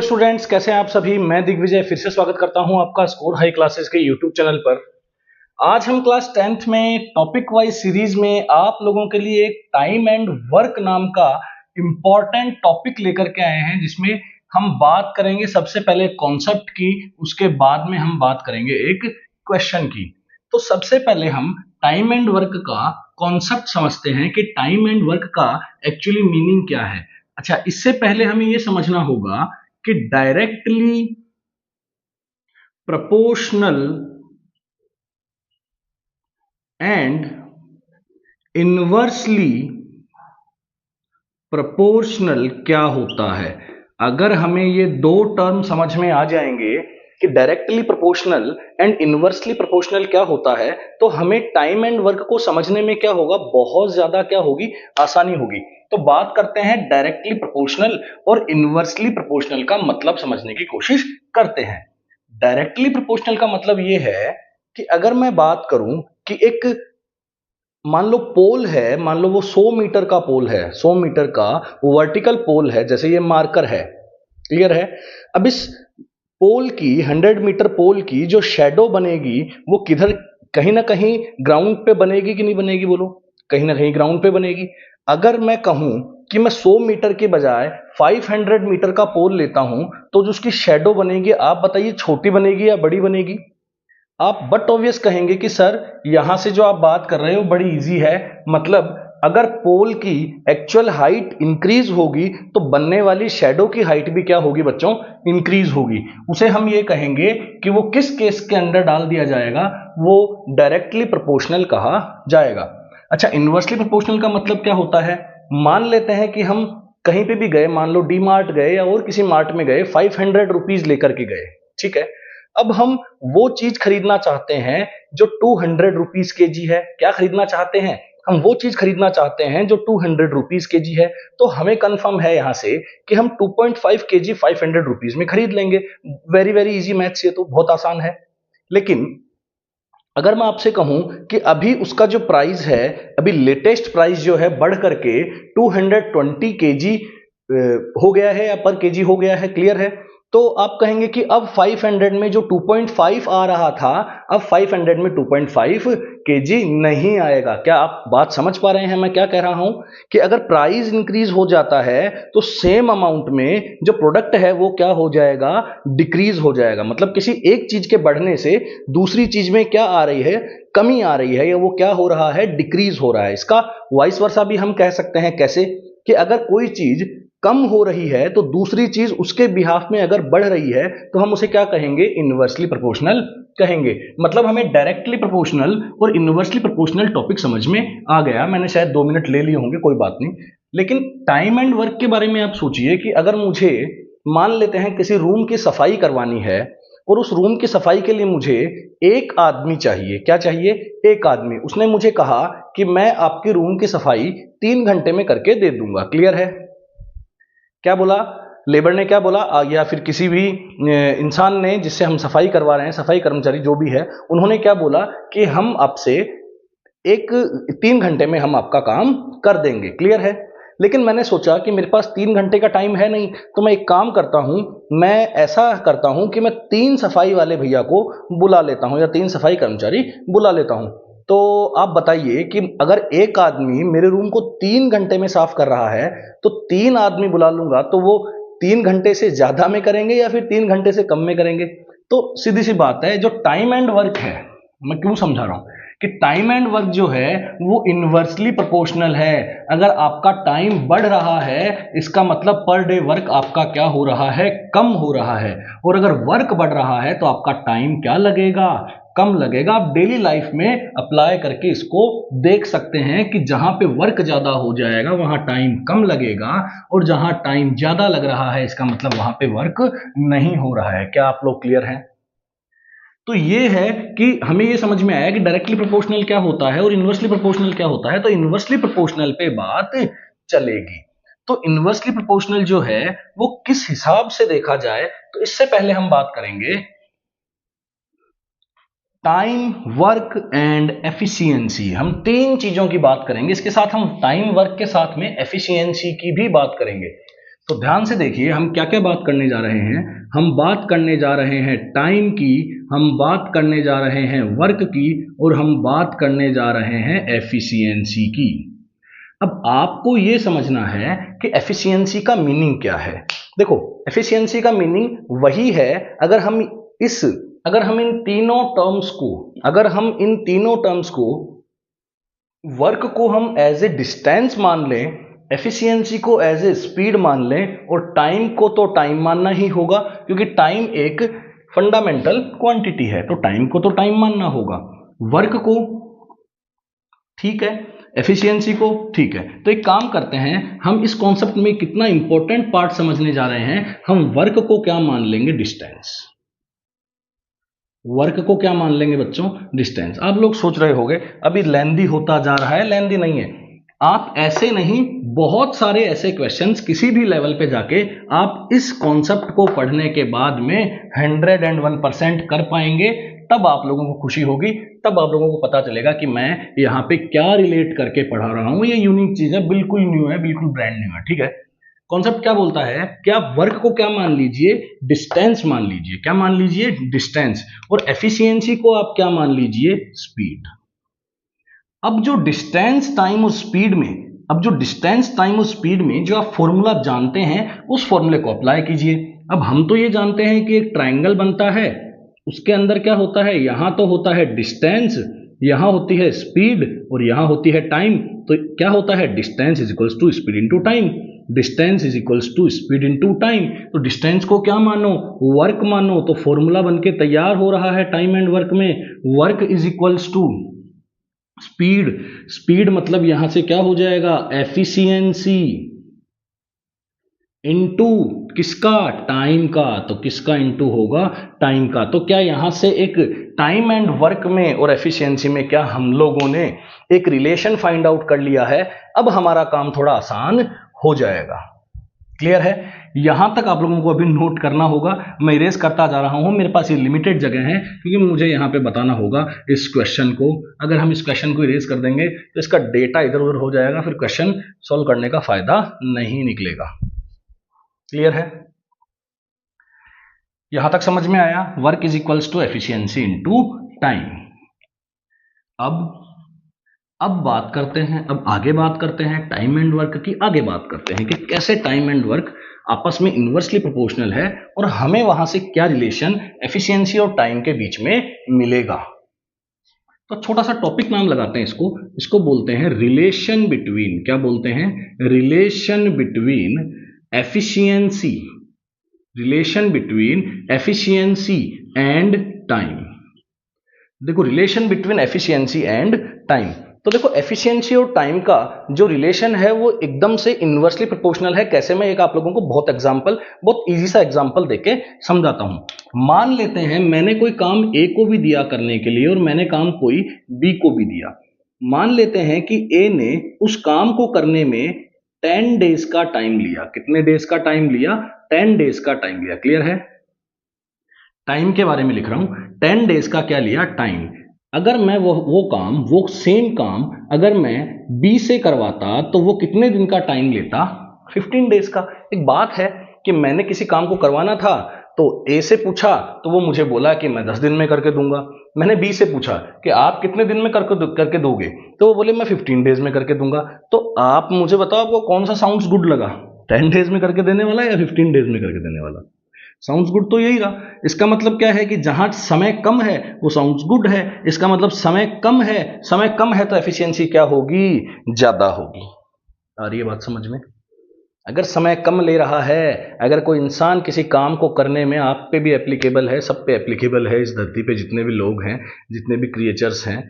Students, कैसे हैं आप सभी। मैं दिग्विजय फिर से स्वागत करता हूं आपका स्कोर हाई क्लासेस के यूट्यूब चैनल पर। आज हम क्लास 10th में टॉपिक वाइज सीरीज में आप लोगों के लिए एक टाइम एंड वर्क नाम का इंपॉर्टेंट टॉपिक लेकर के आए हैं, जिसमें हम बात करेंगे सबसे पहले कॉन्सेप्ट की, उसके बाद में हम बात करेंगे एक क्वेश्चन की। तो सबसे पहले हम टाइम एंड वर्क का कॉन्सेप्ट समझते हैं कि टाइम एंड वर्क का एक्चुअली मीनिंग क्या है। अच्छा, इससे पहले हमें यह समझना होगा कि directly proportional and inversely proportional क्या होता है। अगर हमें ये दो टर्म समझ में आ जाएंगे कि directly proportional and inversely proportional क्या होता है, तो हमें टाइम एंड वर्क को समझने में क्या होगा, बहुत ज्यादा क्या होगी, आसानी होगी। तो बात करते हैं डायरेक्टली प्रोपोर्शनल और इनवर्सली प्रोपोर्शनल का मतलब समझने की कोशिश करते हैं। डायरेक्टली प्रोपोर्शनल का मतलब यह है कि अगर मैं बात करूं कि एक मान लो पोल है, मान लो वो 100 मीटर का पोल है, 100 मीटर का वर्टिकल पोल है, जैसे ये मार्कर है, क्लियर है। अब इस पोल की 100 मीटर पोल की जो शेडो बनेगी वो किधर, कहीं ना कहीं ग्राउंड पे बनेगी कि नहीं बनेगी, बोलो। कहीं ना कहीं ग्राउंड पे बनेगी। अगर मैं कहूं कि मैं 100 मीटर के बजाय 500 मीटर का पोल लेता हूं, तो जो उसकी शेडो बनेगी, आप बताइए छोटी बनेगी या बड़ी बनेगी। आप बट ऑब्वियस कहेंगे कि सर यहां से जो आप बात कर रहे हो बड़ी इजी है। मतलब अगर पोल की एक्चुअल हाइट इंक्रीज होगी तो बनने वाली शेडो की हाइट भी क्या होगी बच्चों, इंक्रीज होगी। उसे हम ये कहेंगे कि वो किस केस के अंदर डाल दिया जाएगा, वो डायरेक्टली प्रोपोर्शनल कहा जाएगा। अच्छा, इनवर्सली प्रोपोर्शनल का मतलब क्या होता है। मान लेते हैं कि हम कहीं पे भी गए, मान लो डी मार्ट गए या और किसी मार्ट में गए, 500 रुपीज लेकर के गए, ठीक है। अब हम वो चीज खरीदना चाहते हैं जो 200 रुपीज के जी है। क्या खरीदना चाहते हैं, हम वो चीज खरीदना चाहते हैं जो 200 रुपीज के जी है। तो हमें कंफर्म है यहां से कि हम 2.5 के जी 500 रुपीज में खरीद लेंगे। वेरी वेरी इजी मैथ्स, ये तो बहुत आसान है। लेकिन अगर मैं आपसे कहूं कि अभी उसका जो प्राइस है, अभी लेटेस्ट प्राइस जो है बढ़ करके 220 के जी हो गया है या पर केजी हो गया है, क्लियर है। तो आप कहेंगे कि अब 500 में जो 2.5 आ रहा था, अब 500 में 2.5 केजी नहीं आएगा। क्या आप बात समझ पा रहे हैं मैं क्या कह रहा हूं, कि अगर प्राइस इंक्रीज हो जाता है तो सेम अमाउंट में जो प्रोडक्ट है वो क्या हो जाएगा, डिक्रीज हो जाएगा। मतलब किसी एक चीज के बढ़ने से दूसरी चीज में क्या आ रही है, कमी आ रही है, या वो क्या हो रहा है, डिक्रीज हो रहा है। इसका वाइस वर्सा भी हम कह सकते हैं। कैसे, कि अगर कोई चीज कम हो रही है तो दूसरी चीज उसके बिहाफ में अगर बढ़ रही है तो हम उसे क्या कहेंगे, इनवर्सली प्रोपोर्शनल कहेंगे। मतलब हमें डायरेक्टली प्रोपोर्शनल और इनवर्सली प्रोपोर्शनल टॉपिक समझ में आ गया। मैंने शायद 2 मिनट ले लिए होंगे, कोई बात नहीं। लेकिन टाइम एंड वर्क के बारे में आप सोचिए कि अगर मुझे, मान लेते हैं किसी रूम की सफाई करवानी है और उस रूम की सफाई के लिए मुझे एक आदमी चाहिए। क्या चाहिए, एक आदमी। उसने मुझे कहा कि मैं आपकी रूम की सफाई 3 घंटे में करके दे दूंगा, क्लियर है। क्या बोला लेबर ने, क्या बोला, या फिर किसी भी इंसान ने जिससे हम सफाई करवा रहे हैं, सफाई कर्मचारी जो भी है, उन्होंने क्या बोला कि हम आपसे 3 घंटे में हम आपका काम कर देंगे, क्लियर है। लेकिन मैंने सोचा कि मेरे पास 3 घंटे का टाइम है नहीं, तो मैं एक काम करता हूं, मैं ऐसा करता हूं कि मैं 3 सफाई वाले भैया को बुला लेता हूं या 3 सफाई कर्मचारी बुला लेता हूं। तो आप बताइए कि अगर एक आदमी मेरे रूम को 3 घंटे में साफ कर रहा है, तो 3 आदमी बुला लूंगा तो वो 3 घंटे से ज्यादा में करेंगे या फिर 3 घंटे से कम में करेंगे। तो सीधी सी बात है, जो टाइम एंड वर्क है, मैं क्यों समझा रहा हूं कि टाइम एंड वर्क जो है वो इनवर्सली प्रोपोर्शनल है। अगर आपका टाइम बढ़ रहा है, इसका मतलब पर डे वर्क आपका क्या हो रहा है, कम हो रहा है। और अगर वर्क बढ़ रहा है तो आपका टाइम क्या लगेगा, कम लगेगा। आप डेली लाइफ में अप्लाई करके इसको देख सकते हैं कि जहां पे वर्क ज्यादा हो जाएगा वहां टाइम कम लगेगा, और जहां टाइम ज्यादा लग रहा है इसका मतलब वहां पे वर्क नहीं हो रहा है। क्या आप लोग क्लियर हैं। तो ये है कि हमें ये समझ में आया कि डायरेक्टली प्रोपोर्शनल क्या होता है और इनवर्सली प्रोपोर्शनल क्या होता है। तो इनवर्सली प्रोपोर्शनल पे बात चलेगी। तो इनवर्सली प्रोपोर्शनल जो है वो किस हिसाब से देखा जाए, तो इससे पहले हम बात करेंगे टाइम, वर्क एंड एफिशिएंसी। हम 3 चीजों की बात करेंगे। इसके साथ हम टाइम, वर्क के साथ में एफिशिएंसी की भी बात करेंगे। तो ध्यान से देखिए हम क्या क्या बात करने जा रहे हैं। हम बात करने जा रहे हैं टाइम की, हम बात करने जा रहे हैं वर्क की, और हम बात करने जा रहे हैं एफिशिएंसी की। अब आपको ये समझना है कि एफिशिएंसी का मीनिंग क्या है। देखो, एफिशिएंसी का मीनिंग वही है, अगर हम इन तीनों टर्म्स को वर्क को हम एज ए डिस्टेंस मान लें, एफिशिएंसी को एज ए स्पीड मान लें, और टाइम को तो टाइम मानना ही होगा, क्योंकि टाइम एक फंडामेंटल क्वांटिटी है, तो टाइम को तो टाइम मानना होगा, वर्क को ठीक है, एफिशिएंसी को ठीक है। तो एक काम करते हैं, हम इस कॉन्सेप्ट में कितना इंपॉर्टेंट पार्ट समझने जा रहे हैं। हम वर्क को क्या मान लेंगे? डिस्टेंस। वर्क को क्या मान लेंगे बच्चों? डिस्टेंस। आप लोग सोच रहे होंगे अभी लेंदी होता जा रहा है, लेंदी नहीं है। आप ऐसे नहीं, बहुत सारे ऐसे क्वेश्चंस किसी भी लेवल पे जाके आप इस कॉन्सेप्ट को पढ़ने के बाद में 101% कर पाएंगे। तब आप लोगों को खुशी होगी, तब आप लोगों को पता चलेगा कि मैं यहाँ पे क्या रिलेट करके पढ़ा रहा हूँ। ये यूनिक चीज है, बिल्कुल न्यू है, बिल्कुल ब्रांड न्यू है, ठीक है। कॉन्सेप्ट क्या बोलता है? क्या वर्क को क्या मान लीजिए? डिस्टेंस मान लीजिए। क्या मान लीजिए? डिस्टेंस। और एफिशिएंसी को आप क्या मान लीजिए? स्पीड। अब जो डिस्टेंस टाइम और स्पीड में जो आप फॉर्मूला जानते हैं, उस फॉर्मूले को अप्लाई कीजिए। अब हम तो ये जानते हैं कि एक ट्राइंगल बनता है, उसके अंदर क्या होता है? यहां तो होता है डिस्टेंस, यहां होती है स्पीड, और यहां होती है टाइम। तो क्या होता है? Distance is equals to speed into time. Distance is equals to speed into time. तो डिस्टेंस को क्या मानो? वर्क मानो। तो फॉर्मूला बनके तैयार हो रहा है टाइम एंड वर्क में, work is equals to speed मतलब यहां से क्या हो जाएगा? एफिशिएंसी इनटू किसका? टाइम का। तो किसका इनटू होगा? टाइम का। तो क्या यहां से एक टाइम एंड वर्क में और एफिशिएंसी में क्या हम लोगों ने एक रिलेशन फाइंड आउट कर लिया है? अब हमारा काम थोड़ा आसान हो जाएगा। क्लियर है? यहां तक आप लोगों को अभी नोट करना होगा। मैं इरेज करता जा रहा हूं, मेरे पास ये लिमिटेड जगह है, क्योंकि मुझे यहां पे बताना होगा इस क्वेश्चन को। अगर हम इस क्वेश्चन को इरेज कर देंगे तो इसका डेटा इधर उधर हो जाएगा, फिर क्वेश्चन सॉल्व करने का फायदा नहीं निकलेगा। क्लियर है? यहां तक समझ में आया? Work is equals to efficiency into time. अब बात करते हैं, अब आगे बात करते हैं टाइम एंड वर्क की। आगे बात करते हैं कि कैसे टाइम एंड वर्क आपस में इनवर्सली प्रोपोर्शनल है, और हमें वहां से क्या रिलेशन एफिशिएंसी और टाइम के बीच में मिलेगा। तो छोटा सा टॉपिक नाम लगाते हैं इसको बोलते हैं रिलेशन बिटवीन, क्या बोलते हैं? Relation between efficiency, relation between efficiency and time. देखो, relation between efficiency and time. तो देखो, एफिशिएंसी और टाइम का जो रिलेशन है वो एकदम से इनवर्सली प्रोपोर्शनल है। कैसे? मैं एक आप लोगों को बहुत इजी सा एग्जांपल देके समझाता हूं। मान लेते हैं मैंने कोई काम ए को भी दिया करने के लिए, और मैंने काम कोई बी को भी दिया। मान लेते हैं कि ए ने उस काम को करने में 10 डेज का टाइम लिया। कितने डेज का टाइम लिया? 10 डेज का टाइम लिया। क्लियर है? टाइम के बारे में लिख रहा हूं। 10 डेज का क्या लिया? टाइम। अगर मैं वो सेम काम अगर मैं बी से करवाता तो वो कितने दिन का टाइम लेता? 15 डेज का। एक बात है कि मैंने किसी काम को करवाना था, तो ए से पूछा तो वो मुझे बोला कि मैं 10 दिन में करके दूंगा। मैंने बी से पूछा कि आप कितने दिन में करके दोगे, तो वो बोले मैं 15 डेज में करके दूंगा। तो आप मुझे बताओ आपको कौन सा साउंड्स गुड लगा? 10 डेज में करके देने वाला या 15 डेज में करके देने वाला? साउंड्स गुड तो यही रहा। इसका मतलब क्या है कि जहां समय कम है वो साउंड्स गुड है। इसका मतलब समय कम है तो एफिशिएंसी क्या होगी? ज्यादा होगी। आ रही है बात समझ में? अगर समय कम ले रहा है, अगर कोई इंसान किसी काम को करने में, आप पे भी एप्लीकेबल है, सब पे एप्लीकेबल है, इस धरती पे जितने भी लोग हैं, जितने भी क्रिएचर्स हैं,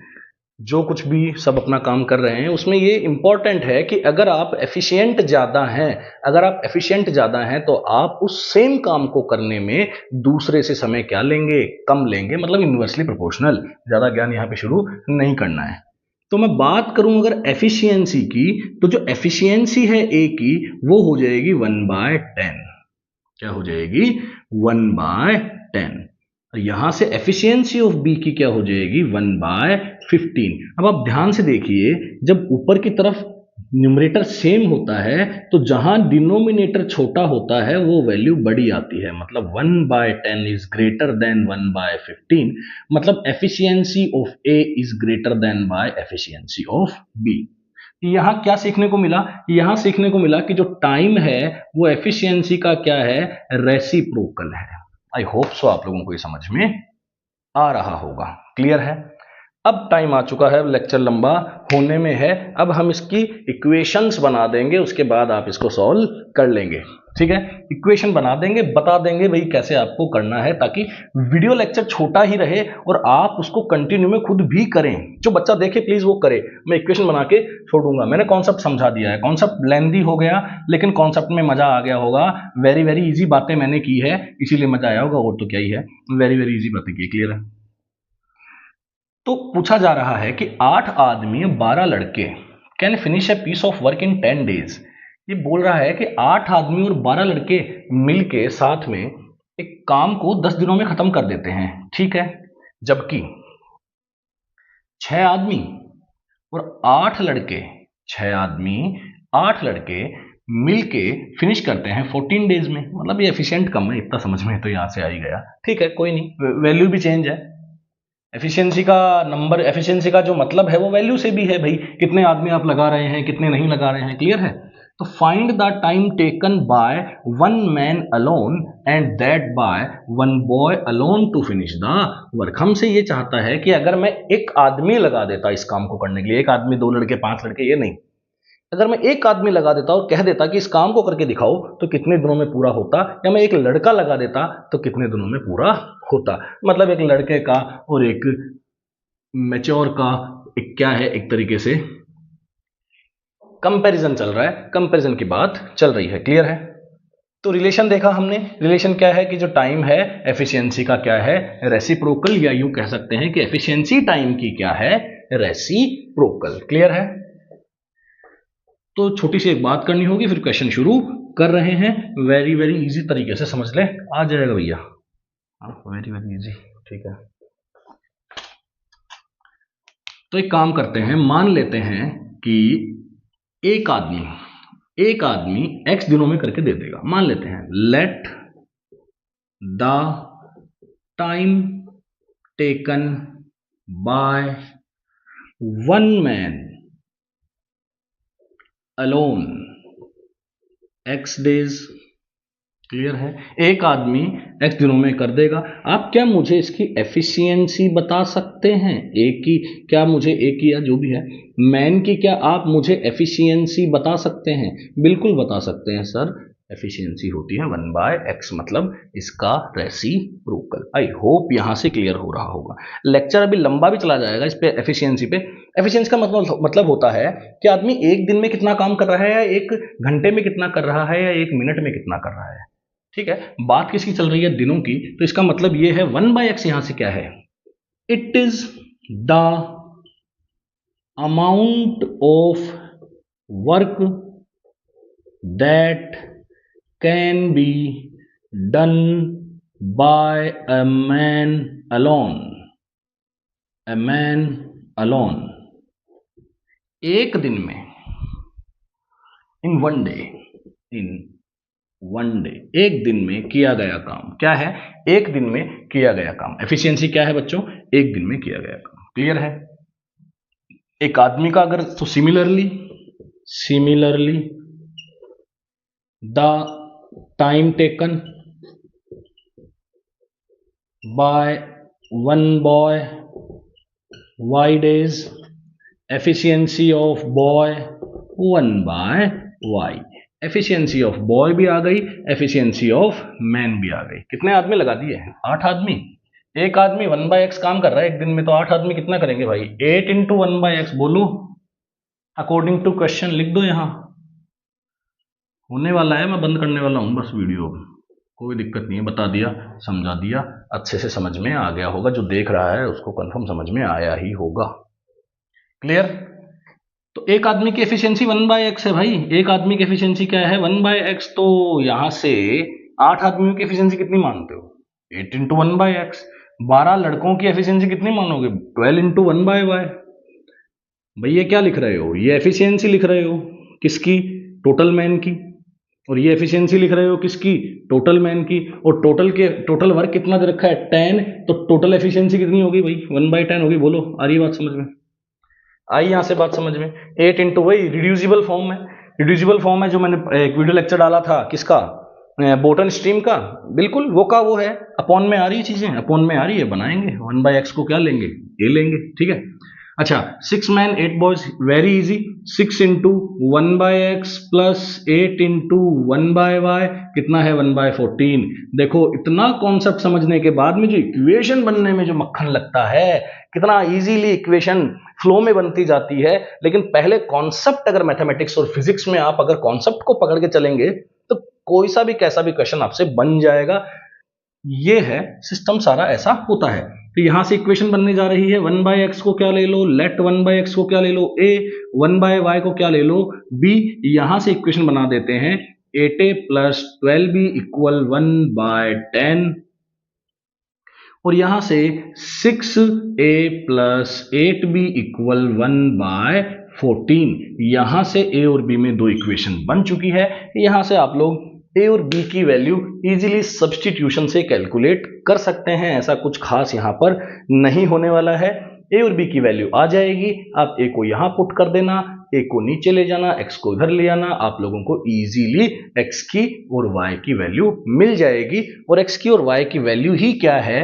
जो कुछ भी सब अपना काम कर रहे हैं, उसमें ये इंपॉर्टेंट है कि अगर आप एफिशिएंट ज़्यादा हैं तो आप उस सेम काम को करने में दूसरे से समय क्या लेंगे? कम लेंगे। मतलब इन्वर्सली प्रोपोर्शनल। ज़्यादा ज्ञान यहाँ पे शुरू नहीं करना है। तो मैं बात करूं अगर एफिशिएंसी की, तो जो एफिशिएंसी है ए की वो हो जाएगी 1/10। क्या हो जाएगी? 1/10। यहां से एफिशिएंसी ऑफ बी की क्या हो जाएगी? 1/15। अब आप ध्यान से देखिए, जब ऊपर की तरफ न्यूमरेटर सेम होता है तो जहां डिनोमिनेटर छोटा होता है वो वैल्यू बड़ी आती है, मतलब 1/10 इज ग्रेटर देन 1/15, मतलब efficiency of A is greater than by efficiency of B. यहां क्या सीखने को मिला? यहां सीखने को मिला कि जो टाइम है वो एफिशिएंसी का क्या है, रेसिप्रोकल है। आई होप सो आप लोगों को ये समझ में आ रहा होगा, क्लियर है। अब टाइम आ चुका है, लेक्चर लंबा होने में है, अब हम इसकी इक्वेशंस बना देंगे, उसके बाद आप इसको सॉल्व कर लेंगे, ठीक है। इक्वेशन बना देंगे, बता देंगे भाई कैसे आपको करना है, ताकि वीडियो लेक्चर छोटा ही रहे और आप उसको कंटिन्यू में खुद भी करें। जो बच्चा देखे प्लीज वो करे। मैं इक्वेशन बना के छोड़ूंगा। मैंने कॉन्सेप्ट समझा दिया है, कॉन्सेप्ट लेंदी हो गया लेकिन कॉन्सेप्ट में मजा आ गया होगा। वेरी वेरी इजी बातें मैंने की है, इसीलिए मजा आया होगा, और तो क्या ही है, वेरी वेरी इजी बातें की, क्लियर है। तो पूछा जा रहा है कि 8 आदमी 12 लड़के can finish a piece of work in 10 days. ये बोल रहा है कि 8 आदमी और 12 लड़के मिलके साथ में एक काम को 10 दिनों में खत्म कर देते हैं, ठीक है। जबकि 6 आदमी और 8 लड़के, 6 आदमी 8 लड़के मिलके फिनिश करते हैं 14 डेज में। मतलब ये एफिशिएंट कम है, इतना समझ में तो यहां से आ ही गया, ठीक है, कोई नहीं, वैल्यू भी चेंज है। एफिशिएंसी का नंबर, एफिशिएंसी का जो मतलब है वो वैल्यू से भी है भाई, कितने आदमी आप लगा रहे हैं, कितने नहीं लगा रहे हैं, क्लियर है। तो find the time taken by 1 man alone and that by 1 boy alone to finish the work. हमसे ये चाहता है कि अगर मैं एक आदमी लगा देता इस काम को करने के लिए, एक आदमी 2 लड़के 5 लड़के, ये नहीं, अगर मैं एक आदमी लगा देता और कह देता कि इस काम को करके दिखाओ तो कितने दिनों में पूरा होता, या मैं एक लड़का लगा देता तो कितने दिनों में पूरा होता। मतलब एक लड़के का और एक मैच्योर का एक क्या है, एक तरीके से कंपैरिजन चल रहा है, कंपैरिजन की बात चल रही है, क्लियर है। तो रिलेशन देखा हमने, रिलेशन क्या है कि जो टाइम है एफिशिएंसी का क्या है, रेसिप्रोकल, या यूं कह सकते हैं कि एफिशिएंसी टाइम की क्या है, रेसिप्रोकल, क्लियर है। तो छोटी सी एक बात करनी होगी, फिर क्वेश्चन शुरू कर रहे हैं। वेरी वेरी इजी तरीके से समझ ले, आ जाएगा भैया, वेरी वेरी इजी, ठीक है। तो एक काम करते हैं, मान लेते हैं कि एक आदमी x दिनों में करके दे देगा, मान लेते हैं। Let the time taken by 1 man alone x days, clear है। एक आदमी x दिनों में कर देगा। आप क्या मुझे इसकी एफिशिएंसी बता सकते हैं, एक की, क्या मुझे एक की या जो भी है मैन की, क्या आप मुझे एफिशिएंसी बता सकते हैं? बिल्कुल बता सकते हैं सर, एफिशिएंसी होती है 1/x, मतलब इसका रेसिप्रोकल। आई होप यहां से क्लियर हो रहा होगा। लेक्चर अभी लंबा भी चला जाएगा इस पे, एफिशिएंसी पे। एफिशिएंसी का मतलब होता है कि आदमी एक दिन में कितना काम कर रहा है, या एक घंटे में कितना कर रहा है, या एक मिनट में कितना कर रहा है, ठीक है। बात किसकी चल रही है, दिनों की। तो इसका मतलब ये है 1/x यहां से क्या है, it is the amount of work that can be done by a man alone, a man alone, एक दिन में, इन वन डे, एक दिन में किया गया काम, क्या है, एक दिन में किया गया काम। एफिशिएंसी क्या है बच्चों, एक दिन में किया गया काम, क्लियर है। एक आदमी का अगर, तो similarly the time taken by 1 boy y days, efficiency of boy 1/y, efficiency of boy भी आ गई, एफिशिएंसी ऑफ मैन भी आ गई। कितने आदमी लगा दिए, 8 आदमी। एक आदमी 1/x काम कर रहा है एक दिन में, तो 8 आदमी कितना करेंगे भाई, 8 × 1/x, बोलो अकॉर्डिंग टू क्वेश्चन, लिख दो यहां, होने वाला है, मैं बंद करने वाला हूं बस वीडियो, कोई दिक्कत नहीं है, बता दिया, समझा दिया, अच्छे से समझ में आ गया होगा। जो देख रहा है उसको कंफर्म समझ में आया ही होगा, क्लियर। तो एक आदमी की एफिशिएंसी 1/x है भाई, एक आदमी की एफिशिएंसी क्या है, 1/x। तो यहां से 8 आदमियों की एफिशिएंसी कितनी मानते हो, 8 × 1/x। 12 लड़कों की एफिशिएंसी कितनी मानोगे, 12 × 1/y। भैया क्या लिख रहे हो, ये एफिशिएंसी लिख रहे हो, किसकी? टोटल मैन की। और ये एफिशिएंसी लिख रहे हो किसकी? टोटल मैन की। और टोटल वर्क कितना दे रखा है? 10। तो टोटल एफिशिएंसी कितनी होगी भाई? 1/10 होगी। बोलो, आ रही बात समझ में? आई यहां से बात समझ में? 8 इंटू वही रिड्यूसिबल फॉर्म है। रिड्यूसिबल फॉर्म है जो मैंने एक वीडियो लेक्चर डाला था, किसका? बोटन स्ट्रीम का। बिल्कुल वो का वो है। अपॉन में आ रही है चीजें, अपॉन में आ रही है, बनाएंगे। 1/x को क्या लेंगे? ये लेंगे, ठीक है। अच्छा, 6 man 8 boys, very easy. 6 into 1/x plus 8 into 1/y कितना है? 1/14। देखो, इतना कॉन्सेप्ट समझने के बाद में जो इक्वेशन बनने में जो मक्खन लगता है, कितना इजीली इक्वेशन फ्लो में बनती जाती है। लेकिन पहले कॉन्सेप्ट, अगर मैथमेटिक्स और फिजिक्स में आप अगर कॉन्सेप्ट को पकड़ के चलेंगे तो कोई सा भी कैसा भी क्वेश्चन आपसे बन जाएगा। ये है सिस्टम, सारा ऐसा होता है। तो यहां से इक्वेशन बनने जा रही है। 1/x को क्या ले लो? लेट 1/x को क्या ले लो? a। 1/y को क्या ले लो? b। यहां से इक्वेशन बना देते हैं 8a प्लस 12b इक्वल 1/10। और यहां से 6a प्लस 8b इक्वल 1/14। यहां से a और b में दो इक्वेशन बन चुकी है। यहां से आप लोग a और b की वैल्यू इजीली सब्स्टिट्यूशन से कैलकुलेट कर सकते हैं। ऐसा कुछ खास यहां पर नहीं होने वाला है। a और b की वैल्यू आ जाएगी। आप a को यहां पुट कर देना, a को नीचे ले जाना, x को इधर ले आना, आप लोगों को इजीली x की और y की वैल्यू मिल जाएगी। और x की और y की वैल्यू ही क्या है?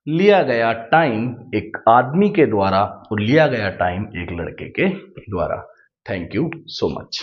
लिया गया टाइम एक आदमी के द्वारा और लिया गया टाइम एक लड़के के द्वारा। Thank you so much.